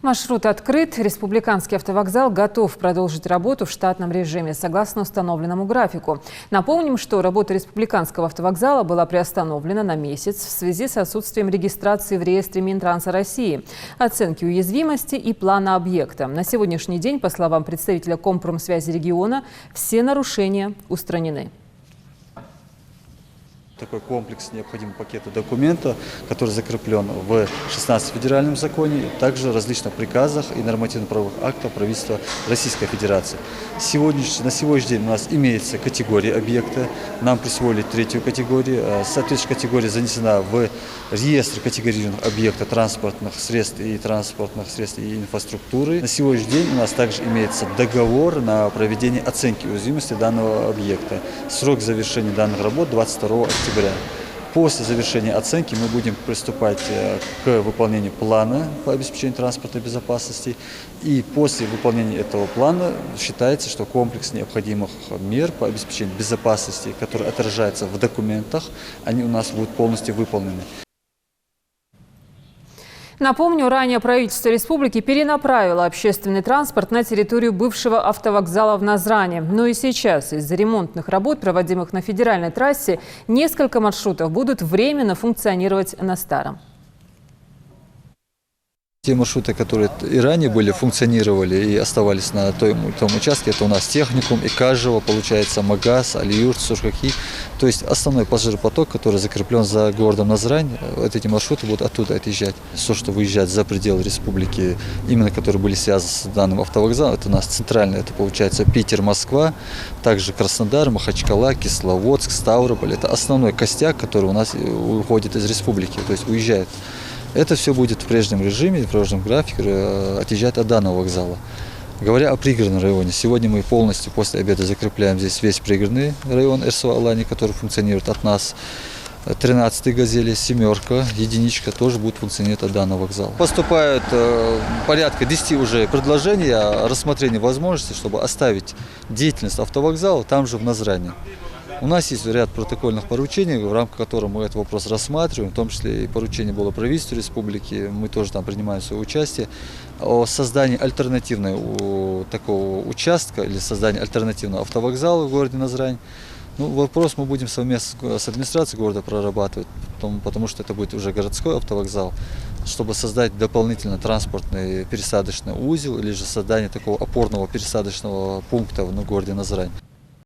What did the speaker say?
Маршрут открыт. Республиканский автовокзал готов продолжить работу в штатном режиме согласно установленному графику. Напомним, что работа Республиканского автовокзала была приостановлена на месяц в связи с отсутствием регистрации в реестре Минтранса России, оценки уязвимости и плана объекта. На сегодняшний день, по словам представителя Компромсвязи региона, все нарушения устранены. Такой комплекс необходимого пакета документов, который закреплен в 16 федеральном законе, также в различных приказах и нормативно-правовых актах правительства Российской Федерации. На сегодняшний день у нас имеется категория объекта, нам присвоили третью категорию. Соответствующая категория занесена в реестр категоризированных объектов транспортных средств и инфраструктуры. На сегодняшний день у нас также имеется договор на проведение оценки уязвимости данного объекта. Срок завершения данных работ 22 октября. После завершения оценки мы будем приступать к выполнению плана по обеспечению транспортной безопасности. И после выполнения этого плана считается, что комплекс необходимых мер по обеспечению безопасности, которые отражаются в документах, они у нас будут полностью выполнены. Напомню, ранее правительство республики перенаправило общественный транспорт на территорию бывшего автовокзала в Назране. Но и сейчас из-за ремонтных работ, проводимых на федеральной трассе, несколько маршрутов будут временно функционировать на старом. Те маршруты, которые и ранее функционировали и оставались на том участке, это у нас Техникум, Икажево, получается, Магаз, Алиюрт, Сурхаки. То есть основной пассажиропоток, который закреплен за городом Назрань, вот эти маршруты будут оттуда отъезжать. Все, что выезжает за пределы республики, именно которые были связаны с данным автовокзалом, это у нас центральный, это получается Питер, Москва, также Краснодар, Махачкала, Кисловодск, Ставрополь. Это основной костяк, который у нас уходит из республики, то есть уезжает. Это все будет в прежнем режиме, в прежнем графике отъезжать от данного вокзала. Говоря о пригородном районе, сегодня мы полностью после обеда закрепляем здесь весь пригородный район РСО-Алани, который функционирует от нас. 13-й «Газели», «Семерка», «Единичка» тоже будут функционировать от данного вокзала. Поступают порядка 10 уже предложений о рассмотрении возможности, чтобы оставить деятельность автовокзала там же в Назране. У нас есть ряд протокольных поручений, в рамках которых мы этот вопрос рассматриваем, в том числе и поручение было правительству республики, мы тоже там принимаем свое участие, о создании альтернативного такого участка или создании альтернативного автовокзала в городе Назрань. Ну, вопрос мы будем совместно с администрацией города прорабатывать, потому что это будет уже городской автовокзал, чтобы создать дополнительно транспортный пересадочный узел или же создание такого опорного пересадочного пункта в городе Назрань.